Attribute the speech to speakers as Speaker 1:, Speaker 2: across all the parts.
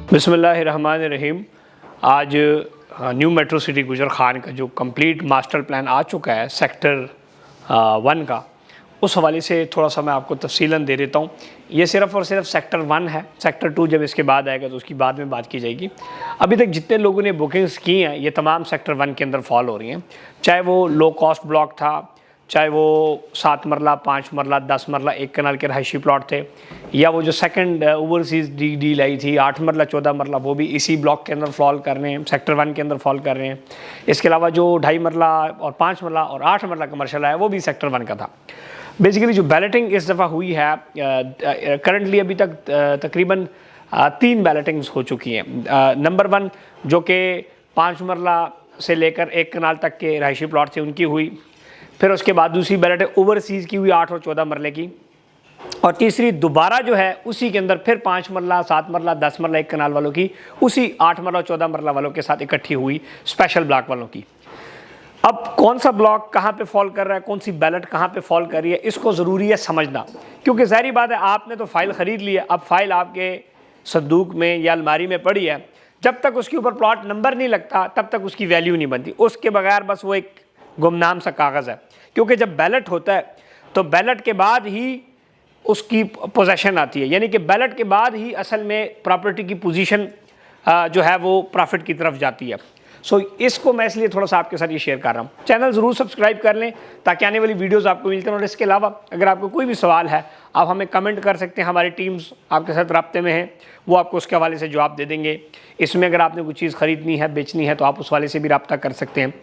Speaker 1: बिस्मिल्लाहिर्रहमानिर्रहीम। आज new metro city गुजर खान का जो कंप्लीट मास्टर प्लान आ चुका है सेक्टर 1 का, उस हवाले से थोड़ा सा मैं आपको तफसीलन दे देता हूँ। ये सिर्फ़ और सिर्फ सेक्टर 1 है। सेक्टर 2 जब इसके बाद आएगा तो उसकी बाद में बात की जाएगी। अभी तक जितने लोगों ने बुकिंग्स की हैं ये तमाम सेक्टर 1 के अंदर फॉल हो रही हैं, चाहे वो लो कॉस्ट ब्लॉक था, चाहे वो 7 मरला, 5 मरला, 10 मरला एक कनाल के रहायशी प्लॉट थे, या वो जो सेकंड ओवरसीज़ डील आई थी 8 मरला 14 मरला, वो भी इसी ब्लॉक के अंदर फॉल कर रहे हैं, सेक्टर 1 के अंदर फॉल कर रहे हैं। इसके अलावा जो 2.5 मरला और 5 मरला और 8 मरला कमर्शियल है वो भी सेक्टर 1 का था। बेसिकली जो बैलेटिंग इस दफ़ा हुई है करंटली अभी तक तकरीबन 3 बैलेटिंग्स हो चुकी हैं। नंबर 1 जो कि 5 मरला से लेकर 1 कनाल तक के रहायशी प्लॉट थे उनकी हुई। फिर उसके बाद दूसरी बैलेट ओवरसीज़ की हुई 8 और 14 मरले की, और तीसरी दोबारा जो है उसी के अंदर फिर 5 मरला, 7 मरला, 10 मरला 1 कनाल वालों की उसी 8 मरला 14 मरला वालों के साथ इकट्ठी हुई स्पेशल ब्लॉक वालों की। अब कौन सा ब्लॉक कहाँ पे फॉल कर रहा है, कौन सी बैलेट कहाँ पे फॉल कर रही है, इसको ज़रूरी है समझना, क्योंकि ज़ाहिर बात है आपने तो फ़ाइल ख़रीद ली है, अब फ़ाइल आपके संदूक में या अलमारी में पड़ी है, जब तक उसके ऊपर प्लॉट नंबर नहीं लगता तब तक उसकी वैल्यू नहीं बनती। उसके बगैर बस वो एक गुमनाम सा कागज़ है, क्योंकि जब बैलेट होता है तो बैलेट के बाद ही उसकी पोजेशन आती है, यानी कि बैलेट के बाद ही असल में प्रॉपर्टी की पोजीशन जो है वो प्रॉफिट की तरफ जाती है। सो इसको मैं इसलिए थोड़ा सा आपके साथ ये शेयर कर रहा हूँ। चैनल ज़रूर सब्सक्राइब कर लें ताकि आने वाली वीडियोज़ आपको मिलती हैं। और इसके अलावा अगर आपको कोई भी सवाल है आप हमें कमेंट कर सकते हैं, हमारी टीम्स आपके साथ राब्ते में हैं, वो आपको उसके हवाले से जवाब दे देंगे। इसमें अगर आपने कोई चीज़ ख़रीदनी है, बेचनी है, तो आप उस वाले से भी रब्ता कर सकते हैं।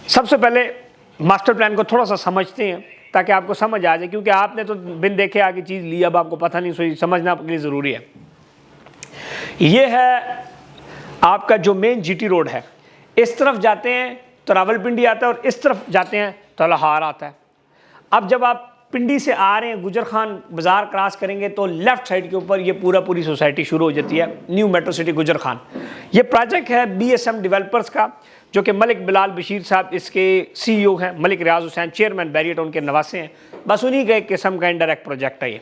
Speaker 1: सबसे पहले मास्टर प्लान को थोड़ा सा समझते हैं ताकि आपको समझ आ जाए, क्योंकि आपने तो बिन देखे आगे चीज़ ली, अब आपको पता नहीं, सो समझना आपके लिए ज़रूरी है। ये है आपका जो मेन जीटी रोड है, इस तरफ जाते हैं तो रावलपिंडी आता है और इस तरफ जाते हैं तो लाहौर आता है। अब जब आप पिंडी से आ रहे हैं, गुजर खान बाज़ार क्रॉस करेंगे तो लेफ़्ट साइड के ऊपर ये पूरी सोसाइटी शुरू हो जाती है, न्यू मेट्रो सिटी गुजर खान। ये प्रोजेक्ट है BSM डेवलपर्स का, जो कि मलिक बिलाल बशीर साहब इसके CEO हैं, मलिक रियाज हुसैन चेयरमैन बैरियट उनके नवासे हैं। बस उन्हीं का एक किस्म का इनडायरेक्ट प्रोजेक्ट है ये,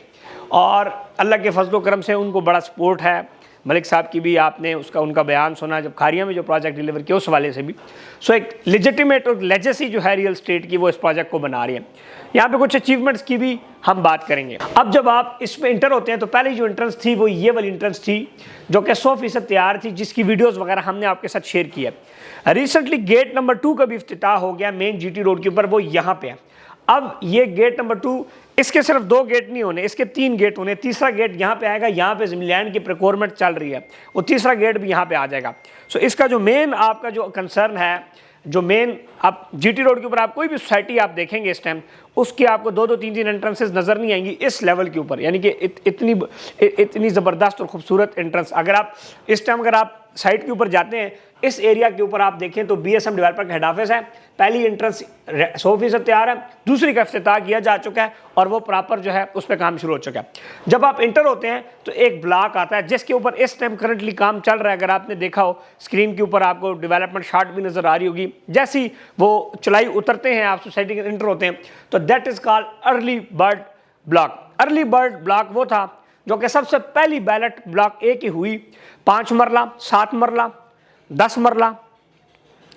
Speaker 1: और अल्लाह के फजल करम से उनको बड़ा सपोर्ट है। मलिक साहब की भी आपने उनका बयान सुना जब खारिया में जो प्रोजेक्ट डिलीवर किया, उस हवाले से भी। सो एक लेजिटिमेट और लेजेसी जो है रियल स्टेट की, वो इस प्रोजेक्ट को बना रही है। यहाँ पे कुछ अचीवमेंट्स की भी हम बात करेंगे। अब जब आप इसमें इंटर होते हैं तो पहले जो एंट्रेंस थी वो ये वाली एंट्रेंस थी, जो कि 100% तैयार थी, जिसकी वीडियोज़ वगैरह हमने आपके साथ शेयर किया। रिसेंटली गेट नंबर 2 का भी इफ्तिताह हो गया मेन GT रोड के ऊपर, वो यहाँ पे है। अब ये गेट नंबर 2, इसके सिर्फ 2 गेट नहीं होने, इसके 3 गेट होने। तीसरा गेट यहाँ पे आएगा, यहाँ पे लैंड की प्रोक्योरमेंट चल रही है, वो तीसरा गेट भी यहाँ पे आ जाएगा। सो इसका जो मेन आपका जो कंसर्न है, जो मेन आप GT रोड के ऊपर आप कोई भी सोसाइटी आप देखेंगे इस टाइम, उसकी आपको 2-2, 3-3 एंट्रेंसेस नज़र नहीं आएंगी इस लेवल के ऊपर, यानी कि इतनी ज़बरदस्त और खूबसूरत एंट्रेंस। अगर आप इस टाइम अगर आप साइट के ऊपर जाते हैं, इस एरिया के ऊपर आप देखें तो BSM डेवलपर का हेड ऑफिस है। पहली एंट्रेंस 100% तैयार है, दूसरी का इफ्तिताह किया जा चुका है और वो प्रॉपर जो है उस पर काम शुरू हो चुका है। जब आप इंटर होते हैं तो एक ब्लॉक आता है जिसके ऊपर इस टाइम करंटली काम चल रहा है। अगर आपने देखा हो स्क्रीन के ऊपर आपको डेवलपमेंट शार्ट भी नज़र आ रही होगी। जैसे ही वो चलाई उतरते हैं, आप सोसाइटी के इंटर होते हैं, तो that is called early bird block. Early bird block वो था जो कि सबसे पहली बैलेट ब्लॉक A की हुई। 5 मरला, 7 मरला, 10 मरला,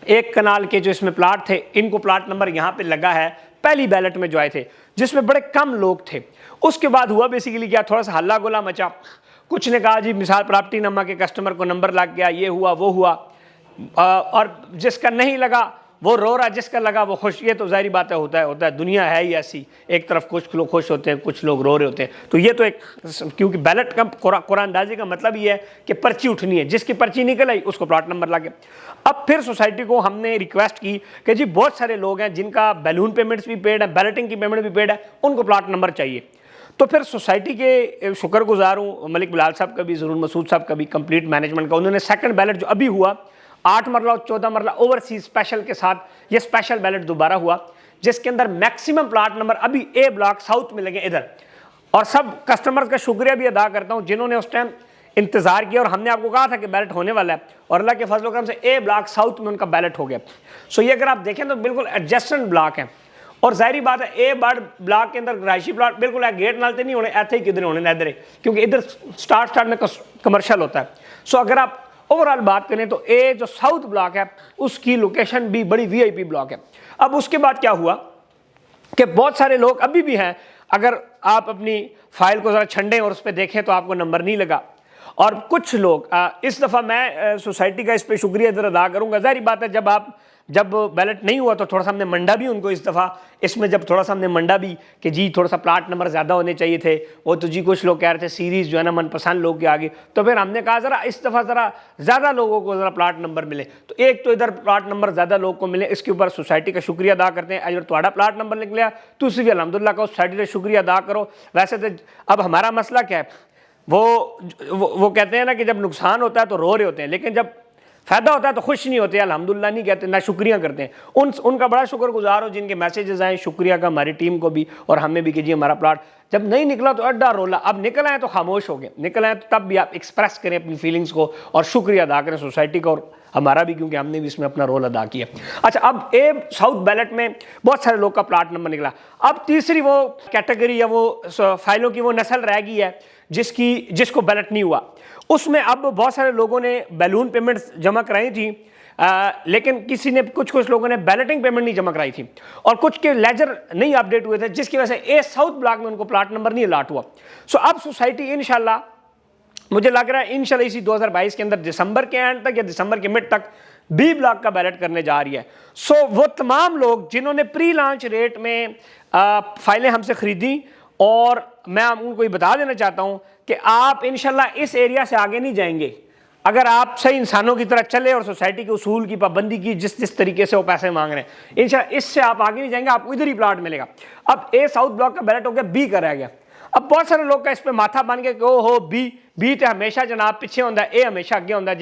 Speaker 1: 1 कनाल के जो इसमें प्लाट थे, इनको प्लाट नंबर यहाँ पे लगा है पहली बैलेट में जो आए थे, जिसमें बड़े कम लोग थे। उसके बाद हुआ बेसिकली क्या, थोड़ा सा हल्ला गोला मचा। कुछ ने कहा जी मिसाल प्रॉपर्टी नमा के कस्टमर को नंबर लग गया, ये हुआ वो हुआ, और जिसका नहीं लगा वो रो रहा, जिसका लगा वो खुश। ये तो जाहिर बात है, होता है, दुनिया है ही ऐसी, एक तरफ कुछ लोग खुश होते हैं, कुछ लोग रो रहे होते हैं। तो ये तो एक, क्योंकि बैलेट का कुरानदाजी का मतलब ये है कि पर्ची उठनी है, जिसकी पर्ची निकल आई उसको प्लॉट नंबर लगे। अब फिर सोसाइटी को हमने रिक्वेस्ट की कि जी बहुत सारे लोग हैं जिनका बैलून पेमेंट्स भी पेड है, बैलेटिंग की पेमेंट भी पेड है, उनको प्लॉट नंबर चाहिए। तो फिर सोसाइटी के शुक्रगुजार हूँ मलिक बिलाल साहब का भी, ज़रूर मसूद साहब का भी, कंप्लीट मैनेजमेंट का। उन्होंने सेकंड बैलेट जो अभी हुआ 8 मरला और 14 मरला ओवरसीज स्पेशल के साथ, ये स्पेशल बैलेट दोबारा हुआ, जिसके अंदर मैक्सिमम प्लाट नंबर अभी A ब्लॉक साउथ में लगे इधर। और सब कस्टमर्स का शुक्रिया भी अदा करता हूँ जिन्होंने उस टाइम इंतजार किया, और हमने आपको कहा था कि बैलेट होने वाला है, और अल्लाह के फजल करम से A ब्लॉक साउथ में उनका बैलेट हो गया। सो ये अगर आप देखें तो बिल्कुल एडजस्टेंट ब्लॉक है। और जाहिर बात है ए बर्ड ब्लॉक के अंदर रहायशी प्लाट बिल्कुल है, गेट नाल तो नहीं होने, ऐसे ही किधर होने इधर, क्योंकि इधर स्टार्ट में कमर्शियल होता है। सो अगर आप ओवरऑल बात करें तो ए जो साउथ ब्लॉक है उसकी लोकेशन भी बड़ी VIP ब्लॉक है। अब उसके बाद क्या हुआ कि बहुत सारे लोग अभी भी हैं, अगर आप अपनी फाइल को ज़रा छंडें और उस पर देखें तो आपको नंबर नहीं लगा। और कुछ लोग इस दफ़ा मैं सोसाइटी का इस पर शुक्रिया इधर अदा करूँगा। ज़ाहिर बात है जब बैलेट नहीं हुआ तो थोड़ा सा हमने मंडा भी उनको इस दफ़ा, इसमें जब थोड़ा सा हमने मंडा भी कि जी थोड़ा सा प्लाट नंबर ज़्यादा होने चाहिए थे, वो तो जी कुछ लोग कह रहे थे सीरीज़ जो है ना मनपसंद लोग के आगे, तो फिर हमने कहा ज़रा इस दफ़ा ज़रा ज़्यादा लोगों को ज़रा प्लाट नंबर मिले। तो एक तो इधर प्लाट नंबर ज़्यादा लोग को मिले, इसके ऊपर सोसाइटी का शुक्रिया अदा करते हैं। अगर थोड़ा प्लाट नंबर निकलिया तो उसी भी अलहमदुलिल्लाह का सोसाइटी का शुक्रिया अदा करो। वैसे तो अब हमारा मसला क्या है, वो कहते हैं ना कि जब नुकसान होता है तो रो रहे होते हैं, लेकिन जब फ़ायदा होता है तो खुश नहीं होते, अल्हम्दुलिल्लाह नहीं कहते, ना शुक्रिया करते हैं। उनका बड़ा शुक्रगुजार हो जिनके मैसेजेस आए शुक्रिया का, हमारी टीम को भी और हमें भी कि जी हमारा प्लाट जब नहीं निकला तो अड्डा रोला, अब निकल आए तो खामोश हो गए, निकल आए तो तब भी आप एक्सप्रेस करें अपनी फीलिंग्स को और शुक्रिया अदा करें सोसाइटी का और हमारा भी, क्योंकि हमने भी इसमें अपना रोल अदा किया। अच्छा, अब ए साउथ बैलेट में बहुत सारे लोग का प्लाट नंबर निकला। अब तीसरी वो कैटेगरी या वो फाइलों की वो नस्ल रह गई है जिसको बैलेट नहीं हुआ। उसमें अब बहुत सारे लोगों ने बैलून पेमेंट्स जमा कराई थी, लेकिन किसी ने कुछ लोगों ने बैलेटिंग पेमेंट नहीं जमा कराई थी और कुछ के लेजर नहीं अपडेट हुए थे, जिसकी वजह से ए साउथ ब्लॉक में उनको प्लाट नंबर नहीं अलाट हुआ। सो अब सोसाइटी इंशाल्लाह मुझे लग रहा है इंशाल्लाह इसी 2022 के अंदर दिसंबर के एंड तक या दिसंबर के मिड तक बी ब्लॉक का बैलेट करने जा रही है। सो वो तमाम लोग जिन्होंने प्री लॉन्च रेट में फाइलें हमसे खरीदी, और मैं उनको ये बता देना चाहता हूँ कि आप इंशाल्लाह इस एरिया से आगे नहीं जाएंगे अगर आप सही इंसानों की तरह चले और सोसाइटी के उसूल की पाबंदी की, जिस तरीके से वो पैसे मांग रहे हैं। इंशाल्लाह इससे आप आगे नहीं जाएंगे, आपको इधर ही प्लाट मिलेगा। अब ए साउथ ब्लॉक का बैलेट हो गया, बी का रह गया। अब बहुत सारे लोग का इस पर माथा बन गया कि ओ हो बी तो हमेशा जनाब पिछे होता है, ए हमेशा अगे होता है,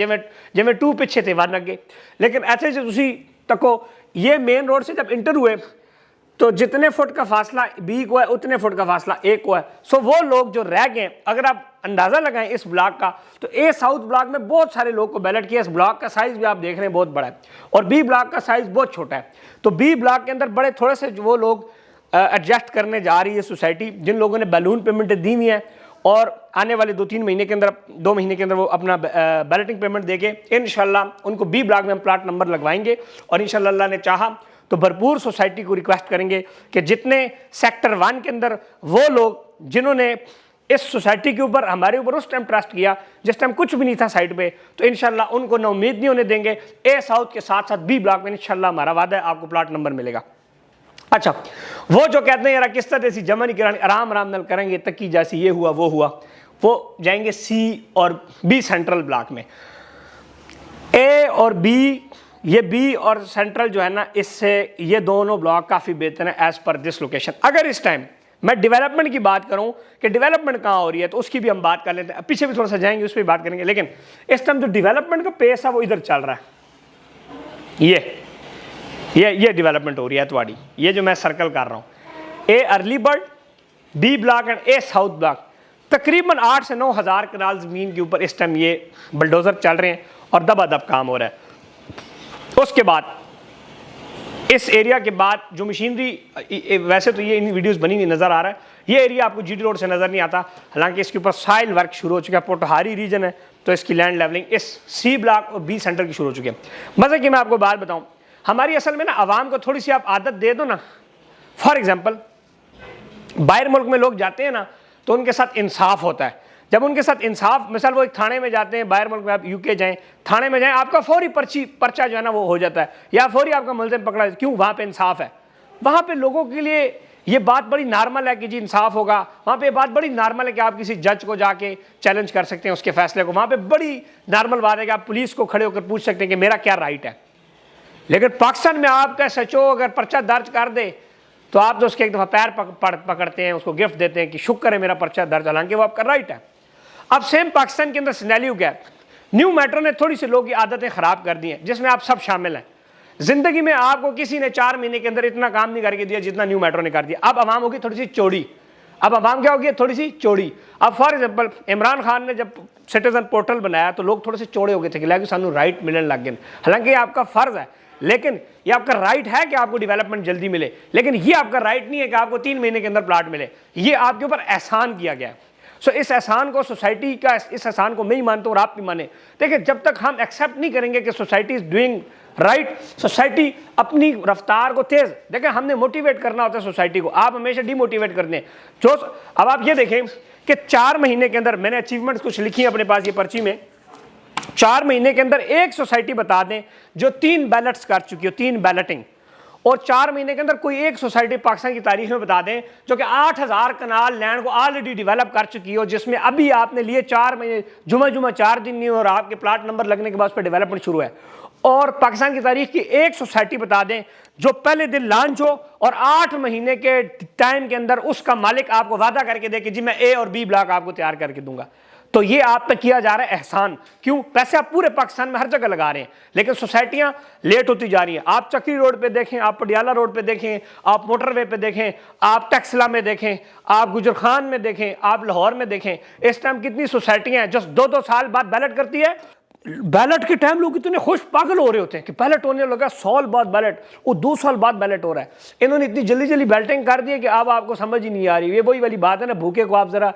Speaker 1: जिमें 2 पिछे थे 1 अगे। लेकिन ऐसे जो तुसी तको ये मेन रोड से जब इंटर हुए तो जितने फुट का फासला बी को है उतने फुट का फासला ए को है। सो वो लोग जो रह गए, अगर आप अंदाजा लगाएं इस ब्लॉक का, तो ए साउथ ब्लॉक में बहुत सारे लोग को बैलेट किया। इस ब्लॉक का साइज भी आप देख रहे हैं बहुत बड़ा है और बी ब्लॉक का साइज बहुत छोटा है। तो बी ब्लॉक के अंदर बड़े थोड़े से वो लोग एडजस्ट करने जा रही है सोसाइटी, जिन लोगों ने बैलून पेमेंट दी हुई है और आने वाले 2 महीने के अंदर वो अपना बैलेटिंग पेमेंट देके इंशाल्लाह उनको बी ब्लॉक में हम प्लाट नंबर लगवाएंगे। और इंशाल्लाह अल्लाह ने चाहा तो भरपूर सोसाइटी को रिक्वेस्ट करेंगे कि जितने सेक्टर 1 के अंदर वो लोग जिन्होंने इस सोसाइटी के ऊपर हमारे ऊपर उस टाइम ट्रस्ट किया जिस टाइम कुछ भी नहीं था साइड पे, तो इंशाल्लाह उनको ना उम्मीद नहीं होने देंगे। ए साउथ के साथ साथ बी ब्लॉक में इंशाल्लाह हमारा वादा है आपको प्लाट नंबर मिलेगा। अच्छा, वो जो कहते हैं यार किस्त ऐसी जमा नहीं करानी, आराम आराम नाल करेंगे, तकी जैसी ये हुआ वो जाएंगे सी और बी सेंट्रल ब्लॉक में। ए और बी, ये बी और सेंट्रल जो है ना, इससे ये दोनों ब्लॉक काफ़ी बेहतर है एज पर दिस लोकेशन। अगर इस टाइम मैं डेवलपमेंट की बात करूं कि डेवलपमेंट कहाँ हो रही है तो उसकी भी हम बात कर लेते हैं, पीछे भी थोड़ा सा जाएंगे उस पर बात करेंगे। लेकिन इस टाइम जो डेवलपमेंट का पेस है वो इधर चल रहा है। ये डेवलपमेंट हो रही है तुम्हारी, ये जो मैं सर्कल कर रहा हूँ, A early bird, B block and A south block, तकरीबन 8 से 9 हज़ार कनाल ज़मीन के ऊपर इस टाइम ये बलडोज़र चल रहे हैं और दबादब काम हो रहा है। उसके बाद इस एरिया के बाद जो मशीनरी, वैसे तो ये इन वीडियोस बनी हुई नज़र आ रहा है, ये एरिया आपको जीडी रोड से नज़र नहीं आता, हालांकि इसके ऊपर साइल वर्क शुरू हो चुका है। पोटहारी रीजन है तो इसकी लैंड लेवलिंग इस सी ब्लॉक और बी सेंटर की शुरू हो चुकी है। मज़े की मैं आपको बात बताऊँ, हमारी असल में ना आवाम को थोड़ी सी आप आदत दे दो ना। फॉर एग्जाम्पल बाहर मुल्क में लोग जाते हैं ना तो उनके साथ इंसाफ होता है। जब उनके साथ इंसाफ, मिसाल वो एक थाने में जाते हैं, बाहर मुल्क में आप यूके जाएं, थाने में जाएं, आपका फौरी पर्चा जो है ना वो हो जाता है या फौरी आपका मुलजिम पकड़ा। क्यों? वहाँ पे इंसाफ है। वहाँ पे लोगों के लिए ये बात बड़ी नॉर्मल है कि जी इंसाफ होगा। वहाँ पे बात बड़ी नॉर्मल है कि आप किसी जज को जाके चैलेंज कर सकते हैं उसके फैसले को। वहाँ पे बड़ी नॉर्मल बात है कि आप पुलिस को खड़े होकर पूछ सकते हैं कि मेरा क्या राइट है। लेकिन पाकिस्तान में आपका सचो अगर पर्चा दर्ज कर दे तो आप तो उसके एक दफ़ा पैर पकड़ते हैं, उसको गिफ्ट देते हैं कि शुक्र है मेरा पर्चा दर्ज, हालांकि वो आपका राइट है। अब सेम पाकिस्तान के अंदर सिनेरियो क्या है, न्यू मेट्रो ने थोड़ी सी लोगों की आदतें ख़राब कर दी हैं, जिसमें आप सब शामिल हैं। ज़िंदगी में आपको किसी ने 4 महीने के अंदर इतना काम नहीं करके दिया जितना न्यू मेट्रो ने कर दिया। अब आवाम होगी थोड़ी सी चौड़ी। अब आवाम क्या होगी? थोड़ी सी चौड़ी। अब फॉर एग्जाम्पल इमरान खान ने जब सिटीजन पोर्टल बनाया तो लोग थोड़े से चौड़े हो गए थे कि लाइक सानू राइट मिलने लग गए, हालांकि आपका फ़र्ज़ है। लेकिन ये आपका राइट है कि आपको डेवलपमेंट जल्दी मिले, लेकिन ये आपका राइट नहीं है कि आपको 3 महीने के अंदर प्लाट मिले। ये आपके ऊपर एहसान किया गया है। सो इस एहसान को, सोसाइटी का इस एहसान को मैं ही मानता हूँ और आप भी माने। देखिए, जब तक हम एक्सेप्ट नहीं करेंगे कि society is doing right, society अपनी रफ्तार को तेज, देखिए हमने मोटिवेट करना होता है सोसाइटी को, आप हमेशा डिमोटिवेट करते हैं। जो अब आप ये देखें कि 4 महीने के अंदर, मैंने अचीवमेंट्स कुछ लिखी है अपने पास ये पर्ची में, 4 महीने के अंदर एक सोसाइटी बता दें जो 3 बैलेट्स कर चुकी हो, 3 बैलेटिंग, और 4 महीने के अंदर कोई एक सोसाइटी पाकिस्तान की तारीख में बता दें जो कि 8000 कनाल लैंड को ऑलरेडी डेवलप कर चुकी हो, जिसमें अभी आपने लिए 4 महीने, जुमा 4 दिन नहीं और आपके प्लाट नंबर लगने के बाद उस पर डेवलपमेंट शुरू है। और पाकिस्तान की तारीख की एक सोसाइटी बता दें जो पहले दिन लॉन्च हो और 8 महीने के टाइम के अंदर उसका मालिक आपको वादा करके दे कि जी मैं ए और बी ब्लॉक आपको तैयार करके दूंगा। तो ये आप पे किया जा रहा है एहसान। क्यों? पैसे आप पूरे पाकिस्तान में हर जगह लगा रहे हैं, लेकिन सोसाइटियां लेट होती जा रही हैं। आप चक्री रोड पे देखें, आप पटियाला रोड पे देखें, आप मोटरवे पे देखें, आप टैक्सला में देखें, आप गुजर खान में देखें, आप लाहौर में देखें, इस टाइम कितनी सोसाइटियां हैं जो 2-2 साल बाद बैलेट करती है। बैलेट के टाइम लोग इतने खुश पागल हो रहे होते हैं कि बैलेट होने लगा, 100 साल बाद बैलेट, वो 2 साल बाद बैलेट हो रहा है। इन्होंने इतनी जल्दी जल्दी बैलेटिंग कर दी है कि अब आपको समझ ही नहीं आ रही। ये वही वाली बात है ना, भूखे को आप जरा,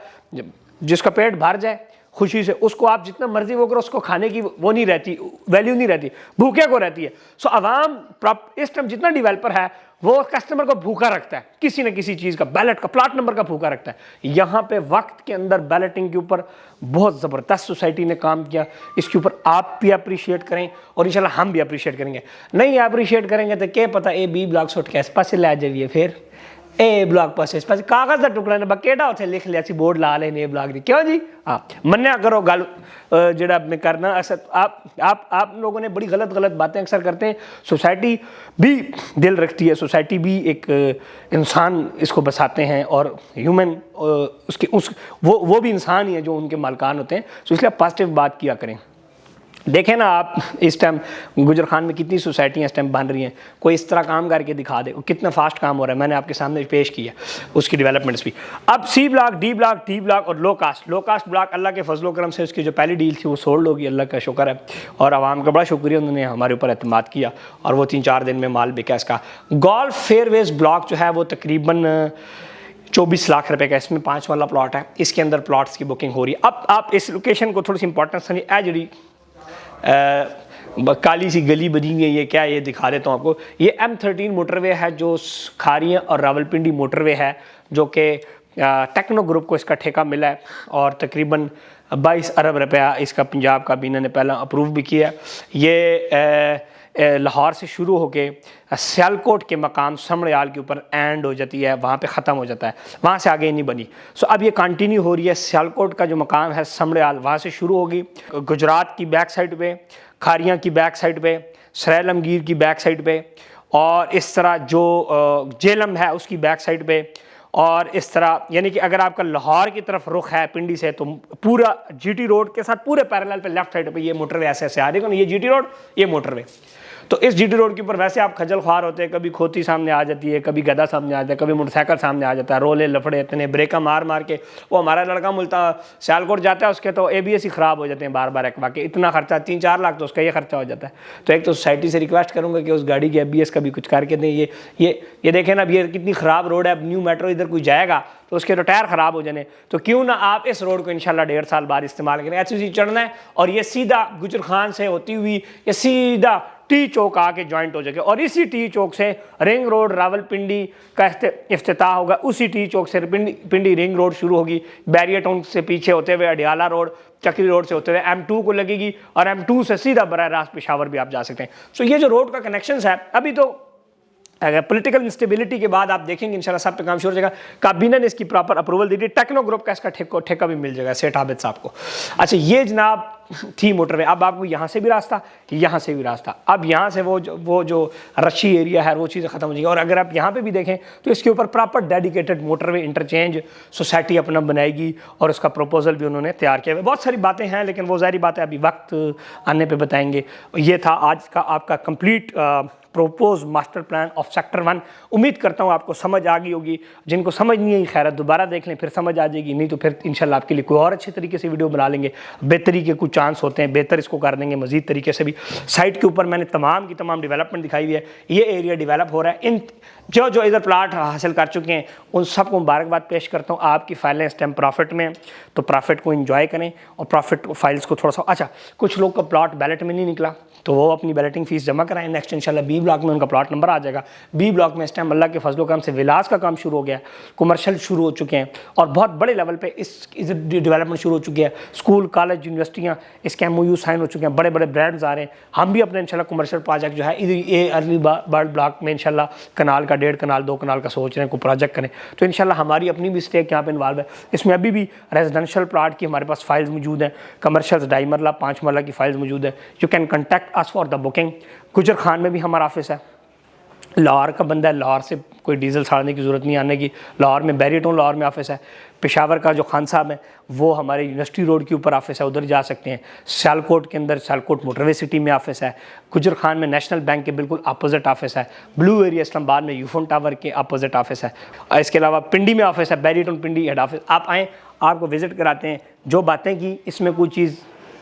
Speaker 1: जिसका पेट भर जाए खुशी से, उसको आप जितना मर्जी वो करो, उसको खाने की वो नहीं रहती, वैल्यू नहीं रहती, भूखे को रहती है। सो अवाम इस टाइम जितना डेवलपर है वो कस्टमर को भूखा रखता है, किसी न किसी चीज़ का, बैलेट का, प्लाट नंबर का भूखा रखता है। यहाँ पे वक्त के अंदर बैलेटिंग के ऊपर बहुत ज़बरदस्त सोसाइटी ने काम किया। इसके ऊपर आप भी अप्रिशिएट करें और इंशाल्लाह हम भी अप्रिशिएट करेंगे। नहीं अप्रिशिएट करेंगे तो क्या पता ए बी ब्लॉक सुट के इस पास लै जाइए, फिर ए ब्लॉक पास इस पास कागज़ का टुकड़ा ने बकेटा उत्थे लिख लिया, बोर्ड ला लेने ए ब्लॉक दी, क्यों जी? हाँ, मन्या करो गल जड़ा मैं करना। असल आप लोगों ने बड़ी गलत बातें अक्सर करते हैं। सोसाइटी भी दिल रखती है, सोसाइटी भी एक इंसान इसको बसाते हैं और ह्यूमन वो भी इंसान ही है जो उनके मालकान होते हैं। तो इसलिए आप पॉजिटिव बात किया करें। देखें ना आप इस टाइम गुजर खान में कितनी सोसाइटियाँ इस टाइम बन रही हैं, कोई इस तरह काम करके दिखा दे कितना फास्ट काम हो रहा है। मैंने आपके सामने पेश किया उसकी डेवलपमेंट्स भी। अब सी ब्लॉक, डी ब्लॉक और लो कास्ट ब्लॉक, अल्लाह के फजलो करम से उसकी जो पहली डील थी वो सोल्ड होगी, अल्लाह का शुक्र है। और आवाम का बड़ा शुक्रिया, उन्होंने हमारे ऊपर एतमाद किया और वो 3-4 दिन में माल बिका इसका। गोल्फ फेयरवेज ब्लॉक जो है वो तकरीबन 24 लाख रुपए का, इसमें 5 वाला प्लॉट है, इसके अंदर प्लॉट्स की बुकिंग हो रही है। अब आप इस लोकेशन को थोड़ी सी इंपॉर्टेंस जी काली सी गली बनी है, ये क्या, ये दिखा देता हूँ आपको। ये M13 मोटरवे है जो खारियाँ और रावलपिंडी मोटरवे है, जो कि टेक्नो ग्रुप को इसका ठेका मिला है और तकरीबन 22 अरब रुपया इसका पंजाब काबीना ने पहला अप्रूव भी किया। ये लाहौर से शुरू होके सियालकोट के मकाम समड़याल के ऊपर एंड हो जाती है, वहाँ पे ख़त्म हो जाता है, वहाँ से आगे नहीं बनी। सो अब ये कंटिन्यू हो रही है। सियालकोट का जो मकाम है समड़याल, वहाँ से शुरू होगी, गुजरात की बैक साइड पे, खारियाँ की बैक साइड पे, सरेल अमगीर की बैक साइड पे, और इस तरह जो जेलम है उसकी बैक साइड पे, और इस तरह यानी कि अगर आपका लाहौर की तरफ रुख है पिंडी से तो पूरा GT रोड के साथ पूरे पैरेलल पे लेफ्ट साइड पे ये मोटरवे ऐसे आ रही है। ये GT रोड, ये मोटरवे। तो इस GT रोड के ऊपर वैसे आप खजल ख्वार होते हैं, कभी खोती सामने आ जाती है, कभी गधा सामने आ जाता है, कभी मोटरसाइकिल सामने आ जाता है, रोले लफड़े इतने, ब्रेका मार के। वो हमारा लड़का मुल्ता सियालकोट जाता है, उसके तो ABS ही ख़राब हो जाते हैं बार एक वाकई, इतना खर्चा 3-4 लाख तो उसका ये खर्चा हो जाता है। तो एक तो सोसाइटी से रिक्वेस्ट करूँगा कि उस गाड़ी के ABS का भी कुछ करके दें। ये देखें ना, अब ये कितनी ख़राब रोड है। अब न्यू मेट्रो इधर कोई जाएगा तो उसके तो टायर ख़राब हो जाने, तो क्यों ना आप इस रोड को इंशाल्लाह 1.5 साल बाद इस्तेमाल करें। ऐसे चढ़ना है और ये सीधा गुजर खान से होती हुई ये सीधा T चौक आके ज्वाइंट हो जाएगा, और इसी T चौक से रिंग रोड रावलपिंडी का इफ्तिताह होगा। उसी T चौक से पिंडी रिंग रोड शुरू होगी, बैरियर टाउन से पीछे होते हुए अडियाला रोड, चक्री रोड से होते हुए M2 को लगेगी, और M2 से सीधा बराह रास्त पेशावर भी आप जा सकते हैं। सो ये जो रोड का कनेक्शन है, अभी तो अगर पॉलिटिकल इंस्टेबिलिटी के बाद आप देखेंगे इंशाल्लाह सब पे काम शुरू हो जाएगा। काबीना ने इसकी प्रॉपर अप्रूवल दी थी, टेक्नो ग्रुप का इसका ठेका भी मिल जाएगा सेठ आबिद साहब को। अच्छा, ये जनाब थी मोटरवे। अब आपको यहाँ से भी रास्ता, यहाँ से भी रास्ता। अब यहाँ से वो जो रशी एरिया है वो चीज़ें ख़त्म हो जाएगी। और अगर आप यहाँ पे भी देखें तो इसके ऊपर proper dedicated motorway interchange society अपना बनाएगी और उसका प्रपोजल भी उन्होंने तैयार किया है। बहुत सारी बातें हैं, लेकिन वो ज़ाहिर बात है अभी वक्त आने पर बताएंगे। ये था आज का आपका complete propose master plan of sector 1। उम्मीद करता हूँ आपको समझ आ गई होगी, जिनको समझ नहीं आई खैर दोबारा देख लें, फिर समझ आ जाएगी, नहीं तो फिर इंशाल्लाह आपके लिए कोई और अच्छे तरीके से वीडियो बना लेंगे। बेहतरी के कुछ चांस होते हैं, बेहतर इसको कर देंगे मजीद तरीके से भी। साइट के ऊपर मैंने तमाम की तमाम डेवलपमेंट दिखाई हुई है, ये एरिया डेवलप हो रहा है। इन जो इधर प्लाट हासिल कर चुके हैं उन सबको मुबारकबाद पेश करता हूँ। आपकी फाइलें इस टाइम प्रॉफिट में, तो प्रॉफिट को एंजॉय करें और प्रॉफिट फाइल्स को थोड़ा सा। अच्छा, कुछ लोग का प्लॉट बैलेट में नहीं निकला तो वो अपनी बैलेटिंग फीस जमा कराएं। नेक्स्ट इंशाल्लाह बी ब्लॉक में उनका प्लॉट नंबर आ जाएगा। बी ब्लॉक में इस टाइम अल्लाह के फजलो करम से विलास का काम शुरू हो गया है, कमर्शियल शुरू हो चुके हैं और बहुत बड़े लेवल पे इस डेवलपमेंट शुरू हो चुकी है। स्कूल, कॉलेज, यूनिवर्सिटियाँ इसके MOU साइन हो चुके हैं, बड़े बड़े ब्रांड्स आ रहे हैं। हम भी अपने इंशाल्लाह कमर्शियल प्रोजेक्ट जो है ये अर्ली बर्ड ब्लॉक में इंशाल्लाह कनाल का 1.5 कनाल 2 कनाल का सोच रहे हैं कोई प्रोजेक्ट करें, तो इंशाल्लाह हमारी अपनी भी स्टेक यहाँ पे इन्वॉल्व है। इसमें अभी भी रेजिडेंशियल प्लॉट की हमारे पास फाइल्स मौजूद हैं, कमर्शियल 2.5 मरला 5 मरला की फाइल्स मौजूद है। You can contact us for the booking. गुजर खान में भी हमारा ऑफिस है, लाहौर का बंदा है, लाहौर से कोई डीजल साड़ने की ज़रूरत नहीं आने की। लाहौर में बैरिटन लाहौर में ऑफिस है। पेशावर का जो खान साहब है वो हमारे यूनिवर्सिटी रोड के ऊपर ऑफिस है, उधर जा सकते हैं। सियालकोट के अंदर सियालकोट मोटरवे सिटी में ऑफिस है। गुजर खान में नेशनल बैंक के बिल्कुल अपोजिट ऑफिस है। ब्लू एरिया इस्लामाबाद में यूफोन टावर के अपोजिट ऑफिस है। इसके अलावा पिंडी में ऑफिस है, बैरिटन पिंडी हेड ऑफिस। आप आएँ, आपको विजिट कराते हैं। जो बातें की इसमें कोई चीज़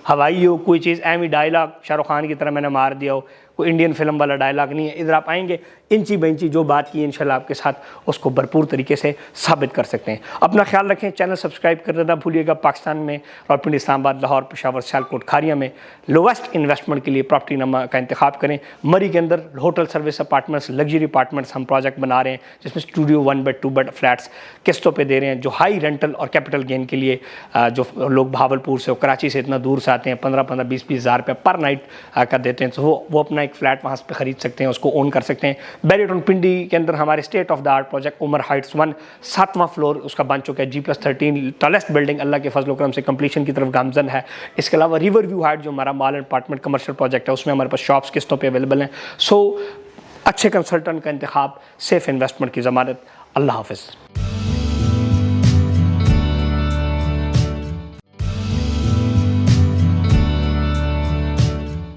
Speaker 1: हवाई हो, कोई चीज़ एमी डायलॉग शाहरुख खान की तरह मैंने मार दिया हो, कोई इंडियन फिल्म वाला डायलॉग नहीं है। इधर आप आएंगे, इंची बेंची जो बात की इंशाल्लाह आपके साथ उसको भरपूर तरीके से साबित कर सकते हैं। अपना ख्याल रखें, चैनल सब्सक्राइब कर देना भूलिएगा। पाकिस्तान में रावलपिंडी, इस्लामाबाद, लाहौर, पेशावर, सियालकोट, खारिया में लोवेस्ट इन्वेस्टमेंट के लिए प्रॉपर्टी नमा का इंतखाब करें। मरी के अंदर hotel service apartments, luxury apartments हम प्रोजेक्ट बना रहे हैं, जिसमें स्टूडियो 1 बेड 2 बेड फ्लैट्स किस्तों पर दे रहे हैं, जो हाई रेंटल और कैपिटल गेन के लिए जो लोग भावलपुर से और कराची से इतना दूर से आते हैं 15-15, 20-20 हज़ार रुपये पर नाइट का देते हैं, तो वो अपना एक फ्लैट वहाँ पे खरीद सकते हैं, उसको ओन कर सकते हैं। बैरिटन पिंडी के अंदर हमारे state of the art project Umar heights 1 7वां फ्लोर उसका बन चुका है। G+13 टॉलेस्ट बिल्डिंग अल्लाह के फजल करम से कंप्लीशन की तरफ गामजन है। इसके अलावा रिवर व्यू हाइट जो हमारा mall and apartment commercial project है, उसमें हमारे पास शॉप्स किस्तों पे अवेलेबल हैं। सो अच्छे कंसल्टेंट का इंतखाब, सेफ इन्वेस्टमेंट की ज़मानत। अल्लाह हाफ़िज़।